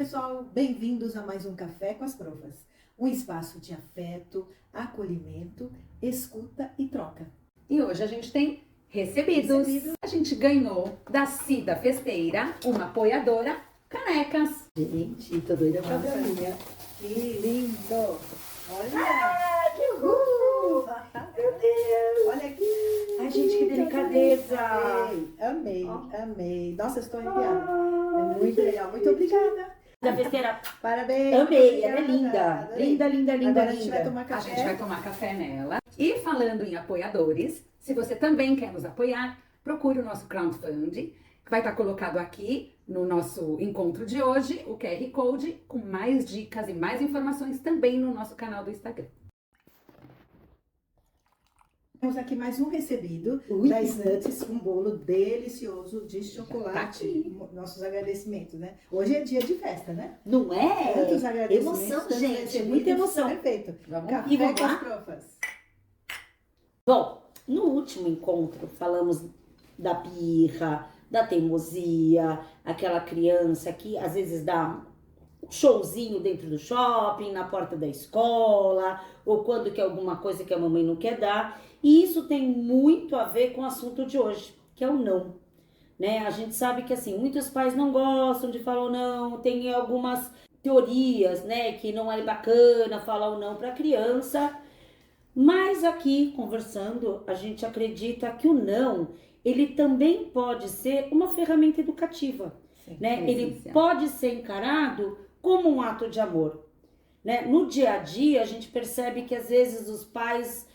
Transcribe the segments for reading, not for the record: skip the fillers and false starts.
pessoal, bem-vindos a mais um Café com as Profas, um espaço de afeto, acolhimento, escuta e troca. E hoje a gente tem recebidos. A gente ganhou da Cida Festeira, uma apoiadora, canecas. Gente, tô doida pra ver a minha. Que lindo! Olha! Que uhul! Meu Deus! Olha aqui! Ai, gente, que delicadeza! Amei. Nossa, eu estou arrepiada. É muito legal. Muito obrigada. Da Festeira, Parabéns. amei, ela é obrigada. linda. Adorei. Linda, linda, linda, Agora linda. a gente vai tomar café. A gente vai tomar café nela. E falando em apoiadores, se você também quer nos apoiar, procure o nosso crowdfunding, que vai estar colocado aqui no nosso encontro de hoje, o QR Code, com mais dicas e mais informações também no nosso canal do Instagram. Temos aqui mais um recebido da Snuts, um bolo delicioso de chocolate. Nossos agradecimentos, né? Hoje é dia de festa, né? Não é? Tantos agradecimentos. Emoção, tantos gente, recebidos. muita emoção. Perfeito. Vamos Café E vamos com lá? as profas. Bom, no último encontro falamos da birra, da teimosia, aquela criança que às vezes dá um showzinho dentro do shopping, na porta da escola, ou quando quer alguma coisa que a mamãe não quer dar. E isso tem muito a ver com o assunto de hoje, que é o não. Né? A gente sabe que assim, muitos pais não gostam de falar o não, tem algumas teorias, né, que não é bacana falar o não para a criança. Mas aqui, conversando, a gente acredita que o não, ele também pode ser uma ferramenta educativa, Sim, né? Ele essencial. pode ser encarado como um ato de amor, né? No dia a dia, a gente percebe que às vezes os pais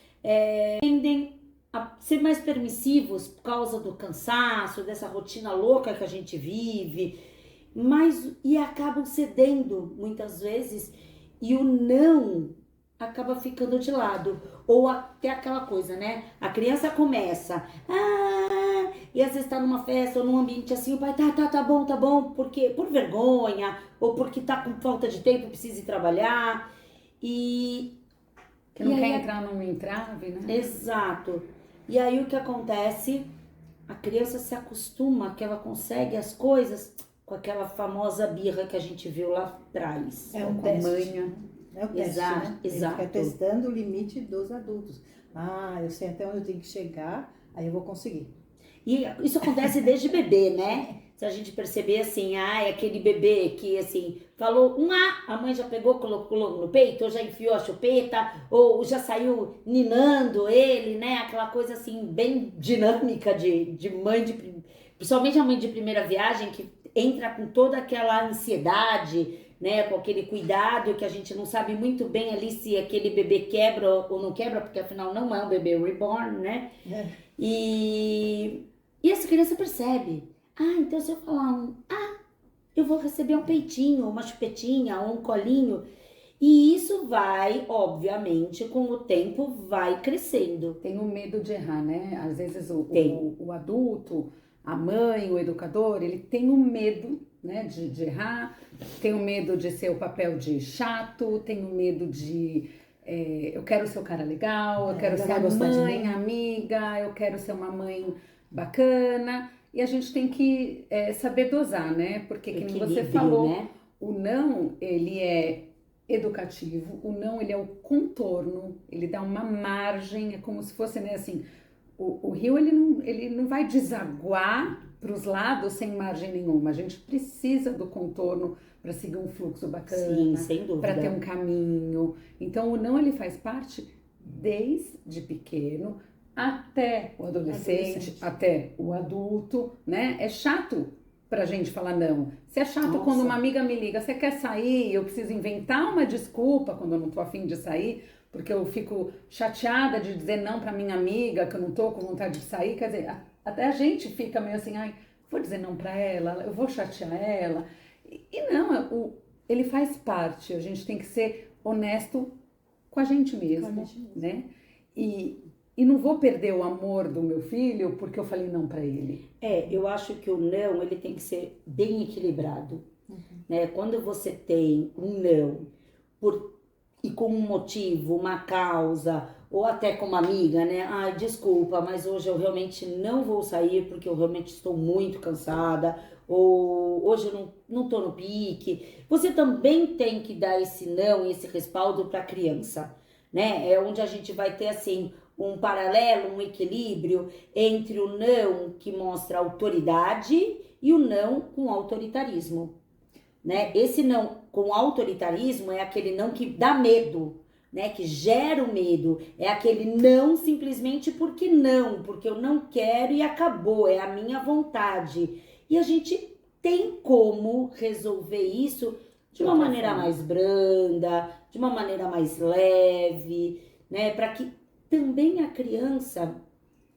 tendem a ser mais permissivos por causa do cansaço, dessa rotina louca que a gente vive, e acabam cedendo muitas vezes, e o não acaba ficando de lado. Ou até aquela coisa, né? A criança começa, e às vezes tá numa festa ou num ambiente assim, o pai tá bom, porque por vergonha, ou porque tá com falta de tempo, precisa ir trabalhar, Que não E quer aí entrar num entrave, né? Exato. E aí o que acontece? A criança se acostuma que ela consegue as coisas com aquela famosa birra que a gente viu lá atrás. É um Com a teste. manha. É o teste, Exato, né? Ele exato. fica testando o limite dos adultos. Eu sei até onde eu tenho que chegar, aí eu vou conseguir. E isso acontece desde bebê, né? Se a gente perceber assim, aquele bebê que assim, falou um a mãe já pegou, colocou no peito, ou já enfiou a chupeta, ou já saiu ninando ele, né? Aquela coisa assim, bem dinâmica de mãe, principalmente a mãe de primeira viagem, que entra com toda aquela ansiedade, né? Com aquele cuidado que a gente não sabe muito bem ali se aquele bebê quebra ou não quebra, porque afinal não é um bebê reborn, né? E essa criança percebe. Então se eu falar eu vou receber um peitinho, uma chupetinha, um colinho. E isso vai, obviamente, com o tempo, vai crescendo. Tem o medo de errar, né? Às vezes Tem. o adulto, a mãe, o educador, ele tem o medo, né, de errar, tem o medo de ser o papel de chato, tem o medo de eu quero ser o cara legal, eu quero ela ser vai a gostar de mãe mim. amiga, eu quero ser uma mãe bacana. E a gente tem que saber dosar, né? Porque que nem você Equilíbrio, falou, né? o não, ele é educativo, o não, ele é o contorno, ele dá uma margem, é como se fosse, né, assim, o rio, ele não vai desaguar para os lados sem margem nenhuma, a gente precisa do contorno para seguir um fluxo Sim, bacana, sem dúvida. para ter um caminho. Então, o não, ele faz parte desde pequeno até o adolescente, até o adulto, né? É chato pra gente falar não. Se é chato Nossa. quando uma amiga me liga, você quer sair? Eu preciso inventar uma desculpa quando eu não tô afim de sair, porque eu fico chateada de dizer não pra minha amiga, que eu não tô com vontade de sair. Quer dizer, até a gente fica meio assim, vou dizer não pra ela, eu vou chatear ela. E não, ele faz parte, a gente tem que ser honesto com a gente mesmo, né? E não vou perder o amor do meu filho porque eu falei não pra ele. Eu acho que o não, ele tem que ser bem equilibrado, né? Quando você tem um não por e com um motivo, uma causa, ou até com uma amiga, né? Ai, desculpa, mas hoje eu realmente não vou sair porque eu realmente estou muito cansada, ou hoje eu não tô no pique. Você também tem que dar esse não, esse respaldo para a criança, né? É onde a gente vai ter, assim, um paralelo, um equilíbrio entre o não que mostra autoridade e o não com autoritarismo, né? Esse não com autoritarismo é aquele não que dá medo, né? Que gera o medo. É aquele não simplesmente porque não, porque eu não quero e acabou, é a minha vontade. E a gente tem como resolver isso de uma maneira mais branda, de uma maneira mais leve, né? Para que também a criança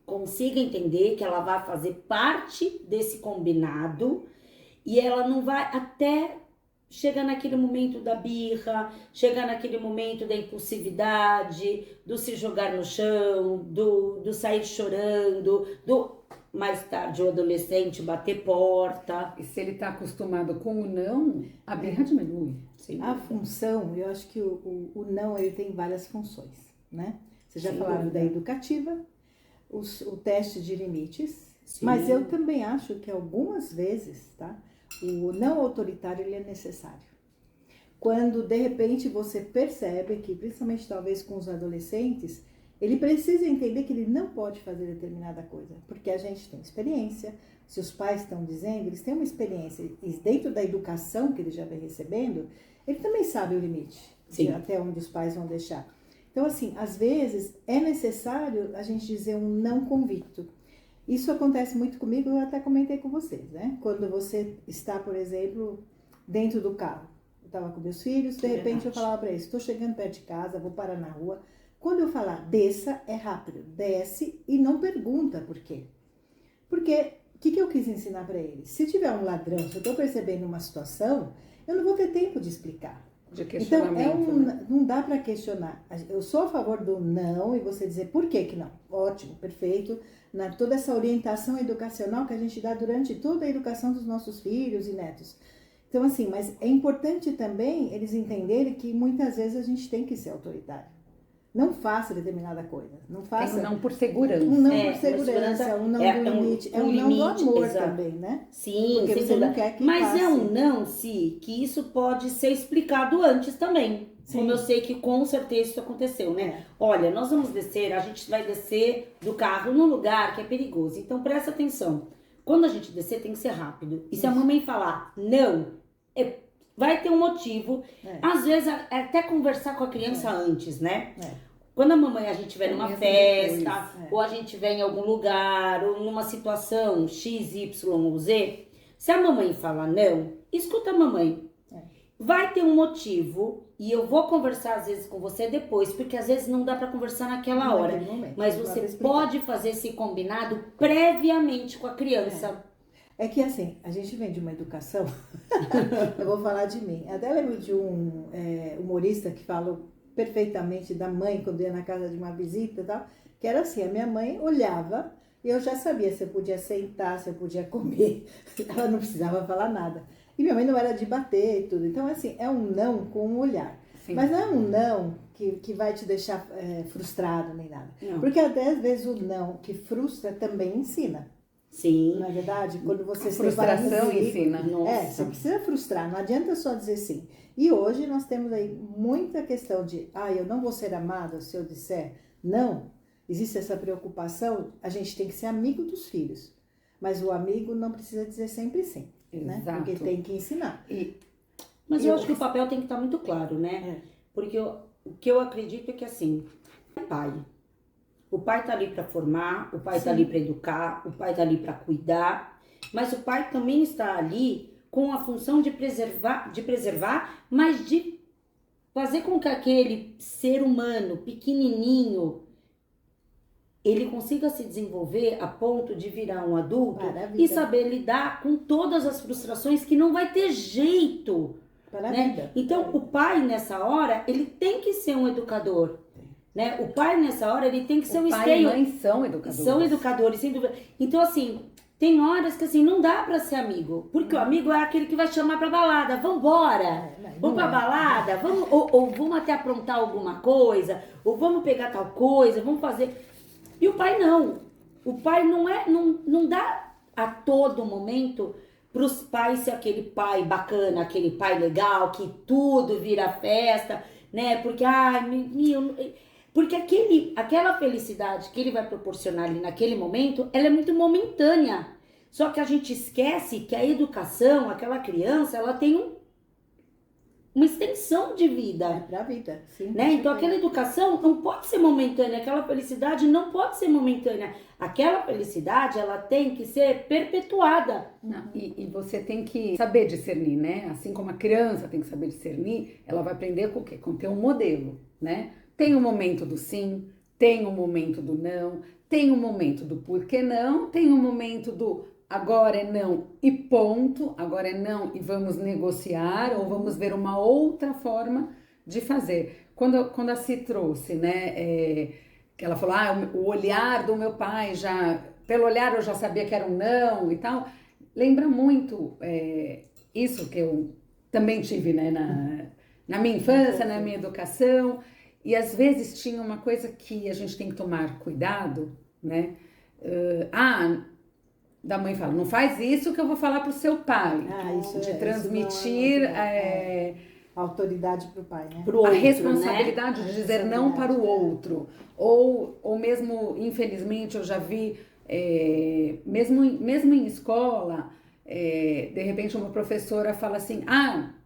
consiga entender que ela vai fazer parte desse combinado e ela não vai até chegar naquele momento da birra, chegar naquele momento da impulsividade, do se jogar no chão, do sair chorando, do mais tarde o adolescente bater porta. E se ele está acostumado com o não, a birra diminui. A função, eu acho que o não ele tem várias funções, né? Vocês já falaram da educativa, o teste de limites, mas eu também acho que algumas vezes, tá? O não autoritário ele é necessário. Quando de repente você percebe que, principalmente talvez com os adolescentes, ele precisa entender que ele não pode fazer determinada coisa, porque a gente tem experiência, se os pais estão dizendo, eles têm uma experiência, e dentro da educação que ele já vem recebendo, ele também sabe o limite, até onde os pais vão deixar. Então, assim, às vezes é necessário a gente dizer um não convicto. Isso acontece muito comigo, eu até comentei com vocês, né? Quando você está, por exemplo, dentro do carro. Eu estava com meus filhos, de repente eu falava para eles, estou chegando perto de casa, vou parar na rua. Quando eu falar desça, é rápido, desce e não pergunta por quê. Porque, o que eu quis ensinar para eles? Se tiver um ladrão, se eu estou percebendo uma situação, eu não vou ter tempo de explicar. De questionamento, então, né? não dá para questionar. Eu sou a favor do não e você dizer por que não. Ótimo, perfeito. Toda essa orientação educacional que a gente dá durante toda a educação dos nossos filhos e netos. Então, assim, mas é importante também eles entenderem que muitas vezes a gente tem que ser autoritário. Não faça determinada coisa. Não faça. Tem um não por segurança. Um não por segurança, um não do limite. É um não do amor também, né? Sim, porque você não quer que mas passe. é um não, que isso pode ser explicado antes também. Sim. Como eu sei que com certeza isso aconteceu, né? Olha, nós vamos descer, a gente vai descer do carro num lugar que é perigoso. Então presta atenção. Quando a gente descer tem que ser rápido. E se a mamãe falar não, vai ter um motivo. Às vezes até conversar com a criança antes, né? Quando a mamãe, a gente estiver numa festa, ou a gente estiver em algum lugar, ou numa situação X, Y ou Z, se a mamãe falar não, escuta a mamãe. Vai ter um motivo, e eu vou conversar às vezes com você depois, porque às vezes não dá para conversar naquela hora. Mas você pode fazer esse combinado previamente com a criança. É que assim, a gente vem de uma educação, eu vou falar de mim. Até lembro de um humorista que falou perfeitamente da mãe quando ia na casa de uma visita e tal, que era assim, a minha mãe olhava e eu já sabia se eu podia sentar, se eu podia comer, ela não precisava falar nada. E minha mãe não era de bater e tudo. Então, assim, é um não com um olhar. Sim. Mas não é um não que vai te deixar frustrado nem nada. Não. Porque até às vezes o não que frustra também ensina. Sim. Na verdade, quando você a frustração ensina. Você precisa frustrar, não adianta só dizer sim. E hoje nós temos aí muita questão de, eu não vou ser amada se eu disser não. Existe essa preocupação, a gente tem que ser amigo dos filhos. Mas o amigo não precisa dizer sempre sim. Né? Porque tem que ensinar. Mas eu acho que o papel tem que estar muito claro, né? Porque o que eu acredito é que assim, o pai tá ali para formar, o pai tá ali para educar, o pai tá ali para cuidar, mas o pai também está ali com a função de preservar, mas de fazer com que aquele ser humano pequenininho ele consiga se desenvolver a ponto de virar um adulto e saber lidar com todas as frustrações que não vai ter jeito, né? Então, o pai nessa hora, ele tem que ser um educador, né? O pai nessa hora, ele tem que ser um espelho. O pai e mãe são educadores. São educadores, sem dúvida. Então, assim, Tem horas que assim, não dá pra ser amigo. Porque o amigo é aquele que vai chamar pra balada. Vambora! Vamos pra balada? Vamos, ou vamos até aprontar alguma coisa, ou vamos pegar tal coisa, vamos fazer. E o pai não. O pai não dá a todo momento pros pais ser aquele pai bacana, aquele pai legal, que tudo vira festa, né? Porque, porque aquela felicidade que ele vai proporcionar ali naquele momento, ela é muito momentânea. Só que a gente esquece que a educação, aquela criança, ela tem uma extensão de vida. É pra vida, sim. Né? Então aquela educação não pode ser momentânea, aquela felicidade não pode ser momentânea. Aquela felicidade, ela tem que ser perpetuada. Não, e você tem que saber discernir, né? Assim como a criança tem que saber discernir, ela vai aprender com o quê? Com ter um modelo, né? Tem o momento do sim, tem o momento do não, tem o momento do porquê não, tem o momento do agora é não e ponto, agora é não e vamos negociar ou vamos ver uma outra forma de fazer. Quando a Si trouxe, né, que ela falou, o olhar do meu pai, pelo olhar eu já sabia que era um não e tal, lembra muito isso que eu também tive, né, na minha infância, na minha educação, e às vezes tinha uma coisa que a gente tem que tomar cuidado, né, da mãe fala, não faz isso que eu vou falar pro seu pai. Isso de transmitir a autoridade pro pai, né? A responsabilidade, né? De dizer não para o outro. Ou mesmo, infelizmente, eu já vi, mesmo em escola, de repente uma professora fala assim,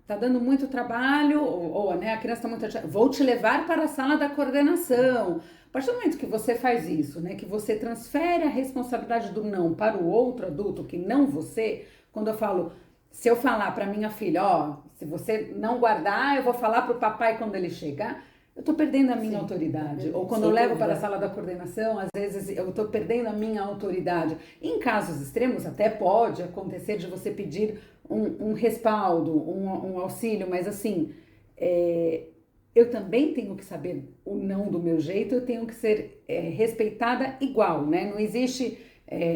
tá dando muito trabalho, né, a criança tá muito... Vou te levar para a sala da coordenação. A partir do momento que você faz isso, né, que você transfere a responsabilidade do não para o outro adulto, que não você, quando eu falo, se eu falar para minha filha, se você não guardar, eu vou falar para o papai quando ele chegar, eu estou perdendo a minha autoridade. Ou quando eu levo para a sala da coordenação, às vezes eu estou perdendo a minha autoridade. Em casos extremos, até pode acontecer de você pedir um respaldo, um auxílio, mas assim... eu também tenho que saber o não do meu jeito, eu tenho que ser respeitada igual, né? Não existe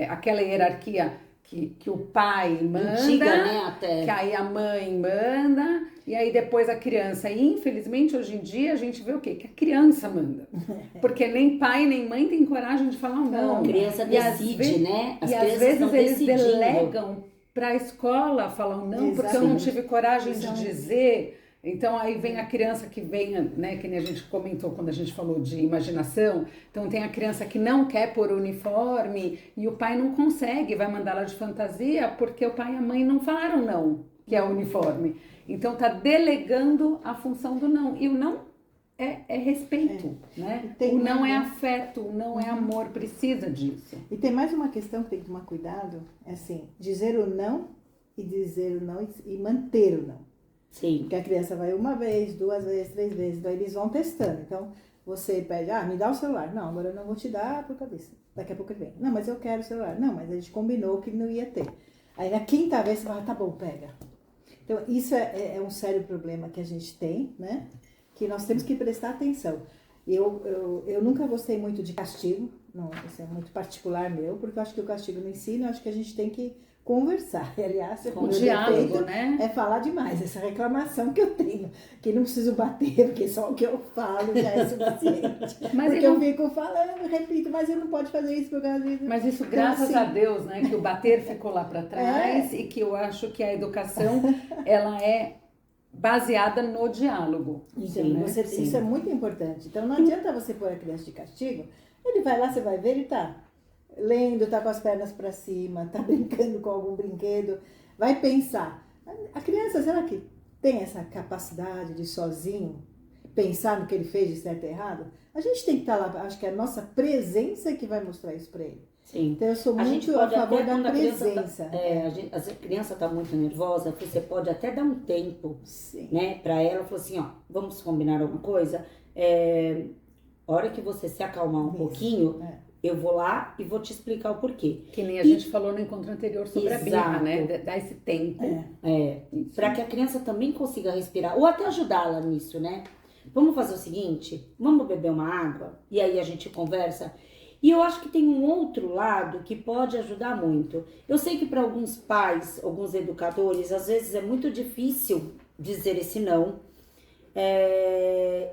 aquela hierarquia que o pai manda, antiga, né, até. Que aí a mãe manda, e aí depois a criança. E infelizmente hoje em dia a gente vê o quê? Que a criança manda. Porque nem pai nem mãe tem coragem de falar um não. A criança decide, né? Às vezes eles delegam para a escola falar um não, porque eu não tive coragem de dizer. Então aí vem a criança que vem, né, que nem a gente comentou quando a gente falou de imaginação, então tem a criança que não quer pôr uniforme e o pai não consegue, vai mandar ela de fantasia porque o pai e a mãe não falaram não, que é o uniforme. Então tá delegando a função do não, e o não é respeito, né? O não é afeto, o não é amor, precisa disso. E tem mais uma questão que tem que tomar cuidado, é assim, dizer o não e manter o não. Sim. Porque a criança vai uma vez, 2 vezes, 3 vezes, daí eles vão testando. Então, você pede, me dá o celular. Não, agora eu não vou te dar por causa disso. Daqui a pouco ele vem. Não, mas eu quero o celular. Não, mas a gente combinou que não ia ter. Aí na 5ª vez você fala, tá bom, pega. Então, isso é um sério problema que a gente tem, né? Que nós temos que prestar atenção. Eu nunca gostei muito de castigo. Não, isso é muito particular meu, porque eu acho que o castigo no ensino, eu acho que a gente tem que conversar. E, aliás, com o diálogo, né? É falar demais, essa reclamação que eu tenho, que não preciso bater, porque só o que eu falo já é suficiente. Mas porque eu fico falando, repito, mas ele não pode fazer isso por causa disso. Mas isso, graças a Deus, né, que o bater ficou lá para trás e que eu acho que a educação, ela é baseada no diálogo. Sim, né? Isso é muito importante. Então não adianta você pôr a criança de castigo, ele vai lá, você vai ver, ele tá lendo, tá com as pernas para cima, tá brincando com algum brinquedo, vai pensar. A criança, será que tem essa capacidade de sozinho pensar no que ele fez de certo e errado? A gente tem que estar lá, acho que é a nossa presença que vai mostrar isso para ele. Sim. Então eu sou muito a favor da presença. A criança tá muito nervosa, você pode até dar um tempo, né, para ela, falar assim, vamos combinar alguma coisa? A hora que você se acalmar um pouquinho, eu vou lá e vou te explicar o porquê. Que nem a gente falou no encontro anterior sobre a birra, né? Dar esse tempo. Para que a criança também consiga respirar, ou até ajudá-la nisso, né? Vamos fazer o seguinte, vamos beber uma água, e aí a gente conversa. E eu acho que tem um outro lado que pode ajudar muito. Eu sei que para alguns pais, alguns educadores, às vezes é muito difícil dizer esse não.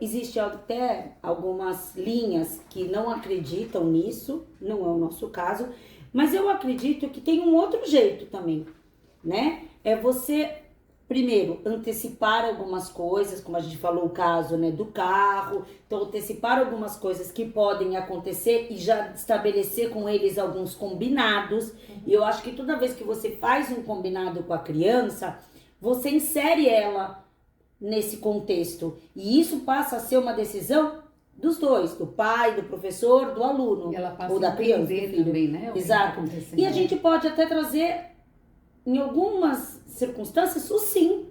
Existe até algumas linhas que não acreditam nisso, não é o nosso caso, mas eu acredito que tem um outro jeito também, né? É você, primeiro, antecipar algumas coisas, como a gente falou o caso, né, do carro, então antecipar algumas coisas que podem acontecer e já estabelecer com eles alguns combinados. E eu acho que toda vez que você faz um combinado com a criança, você insere ela nesse contexto. E isso passa a ser uma decisão dos dois, do pai, do professor, do aluno. E ela passa ou da a criança entender também, né? Exato. E a gente pode até trazer, em algumas circunstâncias, o sim.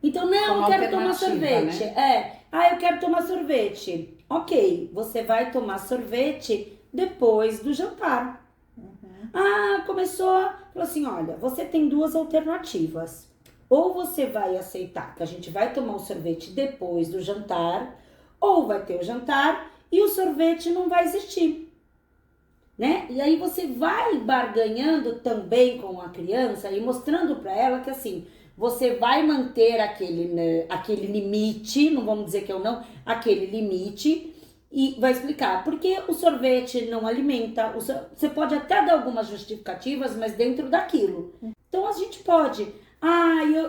Então, não, eu quero tomar sorvete. Né? Eu quero tomar sorvete. Ok, você vai tomar sorvete depois do jantar. Começou, falou assim, olha, você tem duas alternativas. Ou você vai aceitar que a gente vai tomar o sorvete depois do jantar, ou vai ter o jantar e o sorvete não vai existir, né? E aí você vai barganhando também com a criança e mostrando para ela que assim, você vai manter aquele limite, não vamos dizer que é ou não, aquele limite, e vai explicar porque o sorvete não alimenta, você pode até dar algumas justificativas, mas dentro daquilo. Então a gente pode...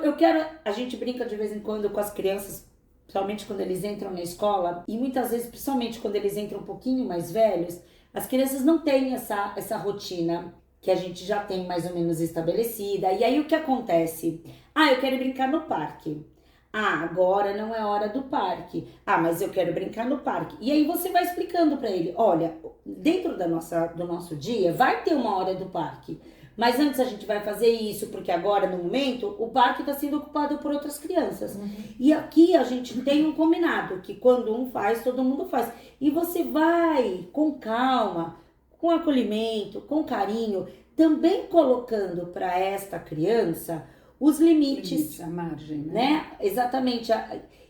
eu quero... A gente brinca de vez em quando com as crianças, principalmente quando eles entram na escola, e muitas vezes, principalmente quando eles entram um pouquinho mais velhos, as crianças não têm essa rotina que a gente já tem mais ou menos estabelecida. E aí o que acontece? Eu quero brincar no parque. Agora não é hora do parque. Mas eu quero brincar no parque. E aí você vai explicando para ele, olha, dentro do nosso dia vai ter uma hora do parque. Mas antes a gente vai fazer isso, porque agora, no momento, o parque está sendo ocupado por outras crianças. E aqui a gente tem um combinado, que quando um faz, todo mundo faz. E você vai com calma, com acolhimento, com carinho, também colocando para esta criança os limites. A margem, né? Exatamente.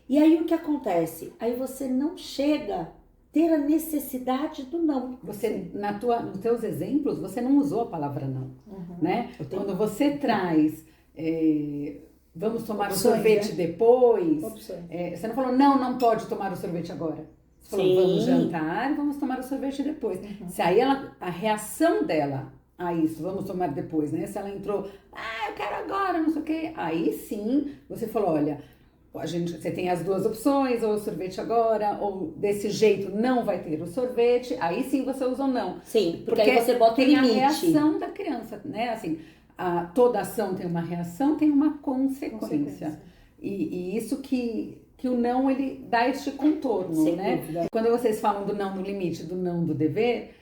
E aí o que acontece? Aí você não chega... ter a necessidade do não. Você, nos teus exemplos, você não usou a palavra não, né? Quando você traz, vamos tomar o sorvete depois, você não falou, não pode tomar o sorvete agora. Você falou, vamos jantar, vamos tomar o sorvete depois. Se aí a reação dela a isso, vamos tomar depois, né? Se ela entrou, eu quero agora, não sei o quê. Aí sim, você falou, olha... Você tem as duas opções, ou o sorvete agora, ou desse jeito não vai ter o sorvete, aí sim você usa o não. Sim, porque aí você bota o limite. Tem a reação da criança, né? Assim, toda ação tem uma reação, tem uma consequência. E isso que o não, ele dá este contorno, né? Dúvida. Quando vocês falam do não no limite, do não do dever,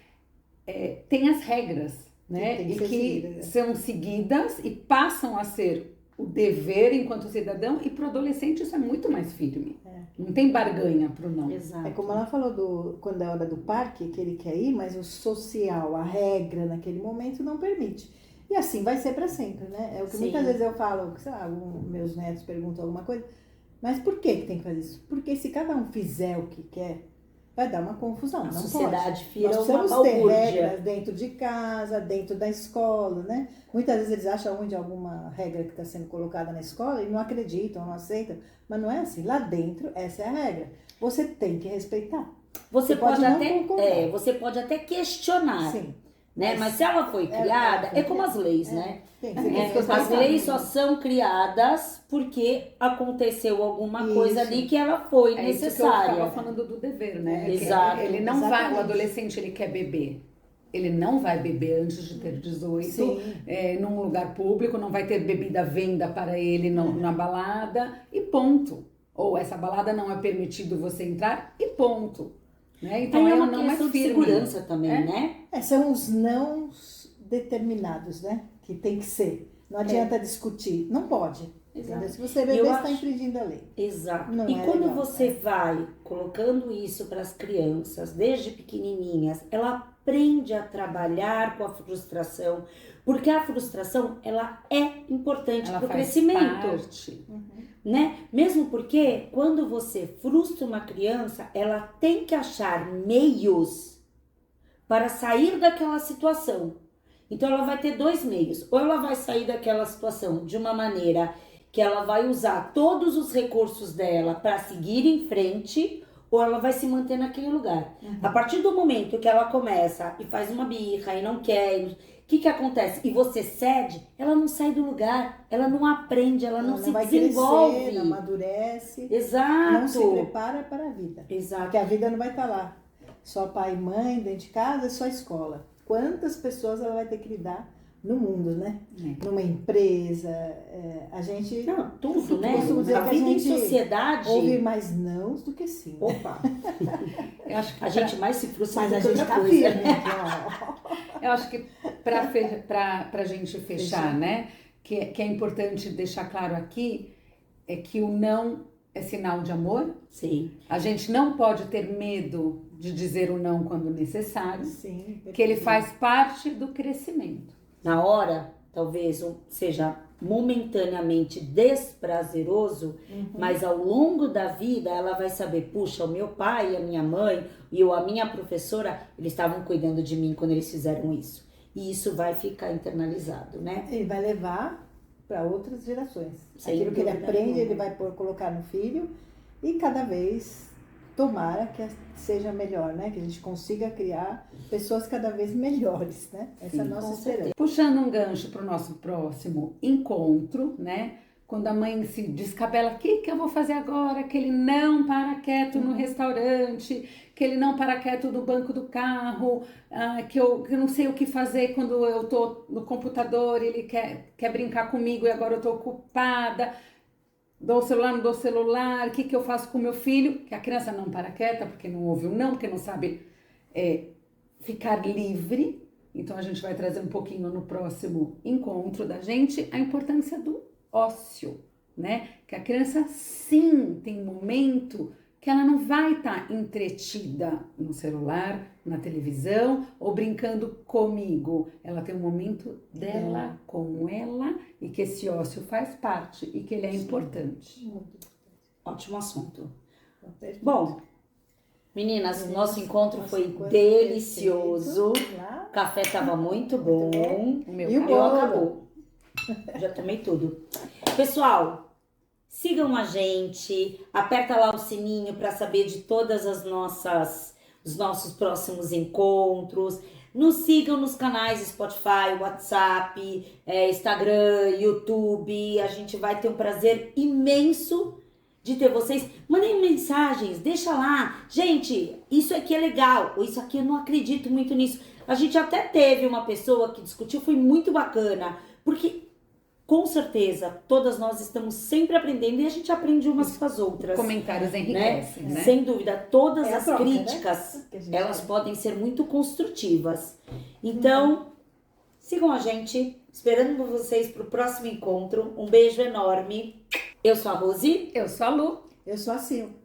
tem as regras, né? E que são seguidas e passam a ser o dever enquanto cidadão, e para o adolescente isso é muito mais firme. Não tem barganha para o não. Exato. É como ela falou, quando é hora do parque, que ele quer ir, mas o social, a regra naquele momento não permite. E assim vai ser para sempre, né? É o que muitas vezes eu falo, sei lá, meus netos perguntam alguma coisa, mas por que tem que fazer isso? Porque se cada um fizer o que quer, vai dar uma confusão. A não sociedade pode. Vira Nós uma precisamos ter balbúrdia. regras dentro de casa, dentro da escola, né? Muitas vezes eles acham ruim de alguma regra que está sendo colocada na escola e não acreditam, não aceitam. Mas não é assim. Lá dentro, essa é a regra. Você tem que respeitar. Você pode não até, concordar. você pode até questionar. Sim. Né? Mas se ela foi criada, é como as leis, né? Tem, As leis só são criadas porque aconteceu alguma coisa ali que ela foi necessária. Isso que eu estava falando do dever, né? Exato. Ele não vai, o adolescente, ele quer beber. Ele não vai beber antes de ter 18, num lugar público, não vai ter bebida à venda para ele na balada, e ponto. Ou essa balada não é permitido você entrar, e ponto. Né? Então é uma não questão de segurança também, né? São os nãos determinados, né? Que tem que ser. Não adianta discutir. Não pode. Exato. Se você beber, você está infringindo a lei. Exato. Não e quando legal, você vai colocando isso para as crianças, desde pequenininhas, ela aprende a trabalhar com a frustração, porque a frustração, ela é importante para o crescimento. Parte. Né? Mesmo porque quando você frustra uma criança, ela tem que achar meios para sair daquela situação. Então ela vai ter dois meios. Ou ela vai sair daquela situação de uma maneira que ela vai usar todos os recursos dela para seguir em frente, ou ela vai se manter naquele lugar. A partir do momento que ela começa e faz uma birra e não quer, o que acontece? E você cede, ela não sai do lugar, ela não aprende, ela não se vai desenvolve. Crescer, não amadurece. Exato. Não se prepara para a vida. Exato. Porque a vida não vai estar lá. Só pai e mãe, dentro de casa, só escola. Quantas pessoas ela vai ter que lidar no mundo, né? Numa empresa, a gente... Não, tudo, né? A vida em sociedade... ouve mais nãos do que sim. Opa! Eu acho que a gente mais se frustra mas a do que gente outra tá coisa. firme aqui, ó. Eu acho que pra gente fechar, né? Que é importante deixar claro aqui, é que o não é sinal de amor. Sim. A gente não pode ter medo de dizer o não quando necessário. Sim, que ele faz parte do crescimento. Na hora, talvez seja momentaneamente desprazeroso, mas ao longo da vida ela vai saber, puxa, o meu pai e a minha mãe e a minha professora, eles estavam cuidando de mim quando eles fizeram isso. E isso vai ficar internalizado, né? Ele vai levar para outras gerações. Sem Aquilo que ele dúvida aprende, nenhuma. ele vai colocar no filho e cada vez tomara que seja melhor, né? Que a gente consiga criar pessoas cada vez melhores, né? Essa é a nossa esperança. Puxando um gancho para o nosso próximo encontro, né? Quando a mãe se descabela, o que eu vou fazer agora? Que ele não para quieto no restaurante, que ele não para quieto no banco do carro, que eu não sei o que fazer quando eu tô no computador, ele quer brincar comigo e agora eu tô ocupada. Dou o celular, não dou o celular, o que eu faço com o meu filho? Que a criança não para quieta, porque não ouve o não, porque não sabe ficar livre. Então a gente vai trazer um pouquinho no próximo encontro da gente a importância do ócio, né? Que a criança sim tem um momento que ela não vai estar entretida no celular, na televisão ou brincando comigo. Ela tem um momento dela com ela e que esse ócio faz parte e que ele é importante. Ótimo assunto. Perfeito. Bom, meninas, nosso encontro foi encontro delicioso. perfeito. O café tava muito bom. O meu E o Eu bolo? acabou. Já tomei tudo. Pessoal, sigam a gente, aperta lá o sininho para saber de todas os nossos próximos encontros. Nos sigam nos canais Spotify, WhatsApp, Instagram, YouTube. A gente vai ter um prazer imenso de ter vocês. Mandem mensagens, deixa lá. Gente, isso aqui é legal, ou isso aqui eu não acredito muito nisso. A gente até teve uma pessoa que discutiu, foi muito bacana, porque com certeza todas nós estamos sempre aprendendo e a gente aprende umas com as outras. Comentários enriquecem, né? Sem dúvida, todas É a as troca, críticas, né? Que a gente elas faz. podem ser muito construtivas. Então, sigam a gente, esperando por vocês para o próximo encontro. Um beijo enorme. Eu sou a Rose. Eu sou a Lu. Eu sou a Sil.